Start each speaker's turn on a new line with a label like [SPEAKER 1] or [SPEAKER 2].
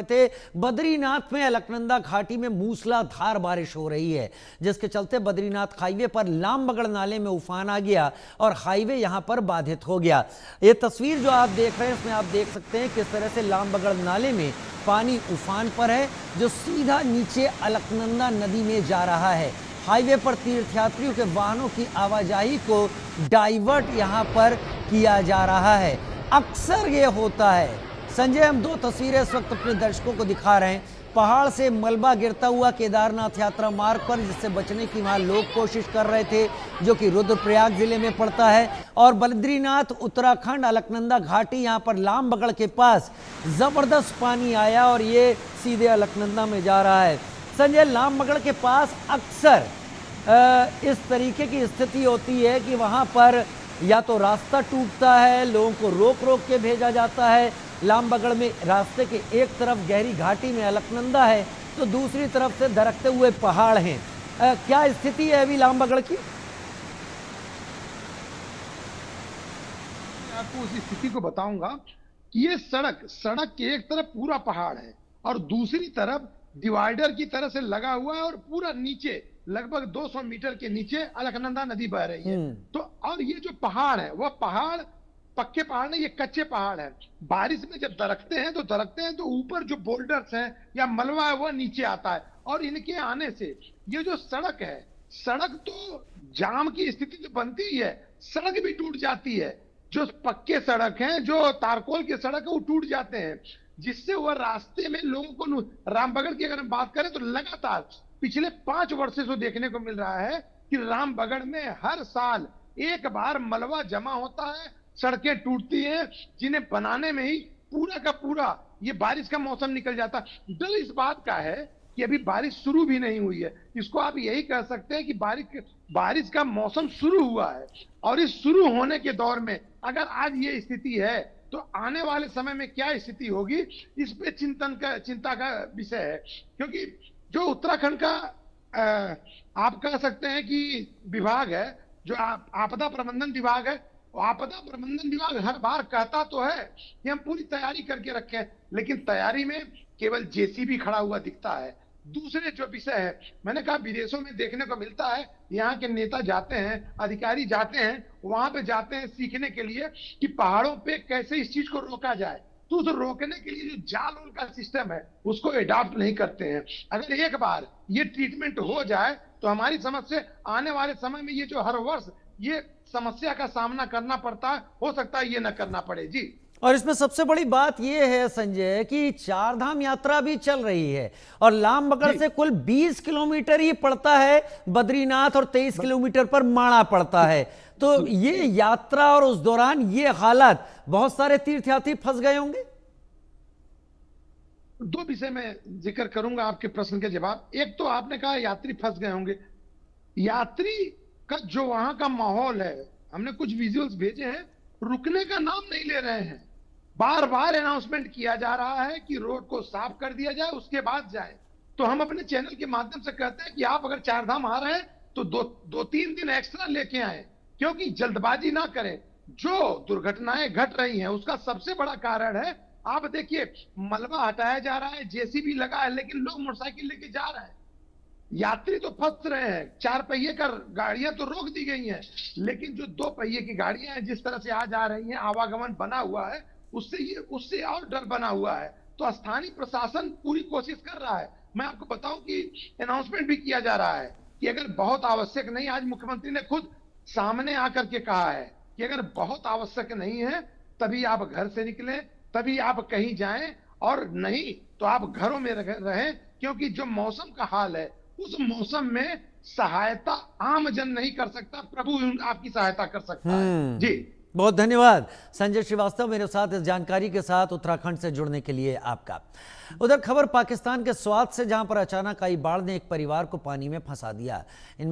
[SPEAKER 1] थे। बद्रीनाथ में अलकनंदा घाटी में मूसलाधार बारिश हो रही है, जिसके चलते बद्रीनाथ हाईवे पर लामबगड़ नाले में उफान आ गया और हाईवे यहां पर बाधित हो गया। ये तस्वीर जो आप देख रहे हैं, इसमें आप देख सकते हैं किस तरह से लामबगड़ नाले में पानी उफान पर है, जो सीधा नीचे अलकनंदा नदी में जा रहा है। हाईवे पर तीर्थयात्रियों के वाहनों की आवाजाही को डाइवर्ट यहां पर किया जा रहा है। अक्सर ये होता है। संजय, हम दो तस्वीरें इस वक्त अपने दर्शकों को दिखा रहे हैं। पहाड़ से मलबा गिरता हुआ केदारनाथ यात्रा मार्ग पर, जिससे बचने की वहां लोग कोशिश कर रहे थे, जो कि रुद्रप्रयाग जिले में पड़ता है। और बद्रीनाथ उत्तराखंड अलकनंदा घाटी, यहां पर लामबगड़ के पास जबरदस्त पानी आया और ये सीधे अलकनंदा में जा रहा है। संजय, लामबगड़ के पास अक्सर इस तरीके की स्थिति होती है कि वहां पर या तो रास्ता टूटता है, लोगों को रोक रोक के भेजा जाता है। लामबगड़ में रास्ते के एक तरफ गहरी घाटी में अलकनंदा है, तो दूसरी तरफ से दरकते हुए पहाड़ हैं। क्या स्थिति है अभी लामबगड़ की?
[SPEAKER 2] आपको उस स्थिति को बताऊंगा कि ये सड़क के एक तरफ पूरा पहाड़ है और दूसरी तरफ डिवाइडर की तरह से लगा हुआ है और पूरा नीचे लगभग 200 मीटर के नीचे अलकनंदा नदी बह रही है। तो और ये जो पहाड़ है वह पहाड़ पक्के पहाड़ नहीं, ये कच्चे पहाड़ है। बारिश में जब दरकते हैं तो ऊपर जो बोल्डर्स हैं या मलबा है वह नीचे आता है और इनके आने से ये जो सड़क है, सड़क तो जाम की स्थिति तो बनती ही है, सड़क भी टूट जाती है। जो पक्के सड़क हैं, जो तारकोल के सड़क है, वो टूट जाते हैं, जिससे वह रास्ते में लोगों को रामबगड़ की अगर हम बात करें तो लगातार पिछले 5 वर्षों से देखने को मिल रहा है कि रामबगड़ में हर साल एक बार मलबा जमा होता है, सड़कें टूटती हैं, जिन्हें बनाने में ही पूरा का पूरा ये बारिश का मौसम निकल जाता है। डर इस बात का है कि अभी बारिश शुरू भी नहीं हुई है। इसको आप यही कह सकते हैं कि बारिश का मौसम शुरू हुआ है और इस शुरू होने के दौर में अगर आज ये स्थिति है तो आने वाले समय में क्या स्थिति होगी, इस पे चिंता का विषय है। क्योंकि जो उत्तराखंड का आप कह सकते हैं कि विभाग है, जो आपदा प्रबंधन विभाग है, आपदा प्रबंधन विभाग हर बार कहता तो है कि हम पूरी तैयारी करके रखे हैं, लेकिन तैयारी में केवल जेसीबी खड़ा हुआ दिखता है। दूसरे जो विषय है, मैंने कहा विदेशों में देखने को मिलता है, यहाँ के नेता जाते हैं, अधिकारी जाते हैं, वहां पे जाते हैं सीखने के लिए कि पहाड़ों पे कैसे इस चीज को रोका जाए। तो उस रोकने के लिए जो जाल का सिस्टम है उसको एडॉप्ट नहीं करते हैं। अगर एक बार ये ट्रीटमेंट हो जाए तो हमारी समझ से आने वाले समय में ये जो हर वर्ष ये समस्या का सामना करना पड़ता है, हो सकता है ये न करना पड़े। जी,
[SPEAKER 1] और इसमें सबसे बड़ी बात यह है संजय कि चारधाम यात्रा भी चल रही है और लामबगड़ से कुल 20 किलोमीटर ही पड़ता है बद्रीनाथ और 23 किलोमीटर पर माणा पड़ता है। तो ये यात्रा और उस दौरान ये हालत, बहुत सारे तीर्थयात्री फंस गए होंगे।
[SPEAKER 2] दो विषय में जिक्र करूंगा आपके प्रश्न के जवाब। एक तो आपने कहा यात्री फंस गए होंगे। यात्री का जो वहां का माहौल है, हमने कुछ विजुअल्स भेजे हैं, रुकने का नाम नहीं ले रहे हैं। बार बार अनाउंसमेंट किया जा रहा है कि रोड को साफ कर दिया जाए, उसके बाद जाए। तो हम अपने चैनल के माध्यम से कहते हैं कि आप अगर चारधाम आ रहे हैं तो दो तीन दिन एक्स्ट्रा लेके आए, क्योंकि जल्दबाजी ना करें। जो दुर्घटनाएं घट रही हैं उसका सबसे बड़ा कारण है, आप देखिए मलबा हटाया जा रहा है, जेसीबी लगा है, लेकिन लोग मोटरसाइकिल लेके जा रहे हैं। यात्री तो फंस रहे हैं। 4 पहिए का गाड़ियां तो रोक दी गई हैं, लेकिन जो 2 पहिए की गाड़ियां हैं जिस तरह से आ जा रही हैं, आवागमन बना हुआ है, उससे और डर बना हुआ है। तो स्थानीय प्रशासन पूरी कोशिश कर रहा है। मैं आपको बताऊं कि अनाउंसमेंट भी किया जा रहा है कि अगर बहुत आवश्यक नहीं, आज मुख्यमंत्री ने खुद सामने आकर के कहा है कि अगर बहुत आवश्यक नहीं है तभी आप घर से निकलें, तभी आप कहीं जाएं, और नहीं तो आप घरों में रहें। क्योंकि जो मौसम का हाल है, उस मौसम में सहायता आम जन नहीं कर सकता, प्रभु आपकी सहायता कर सकता है। जी,
[SPEAKER 1] बहुत धन्यवाद संजय श्रीवास्तव, मेरे साथ इस जानकारी के साथ उत्तराखंड से जुड़ने के लिए आपका। उधर खबर पाकिस्तान के स्वात से, जहां पर अचानक आई बाढ़ ने एक परिवार को पानी में फंसा दिया। इनमें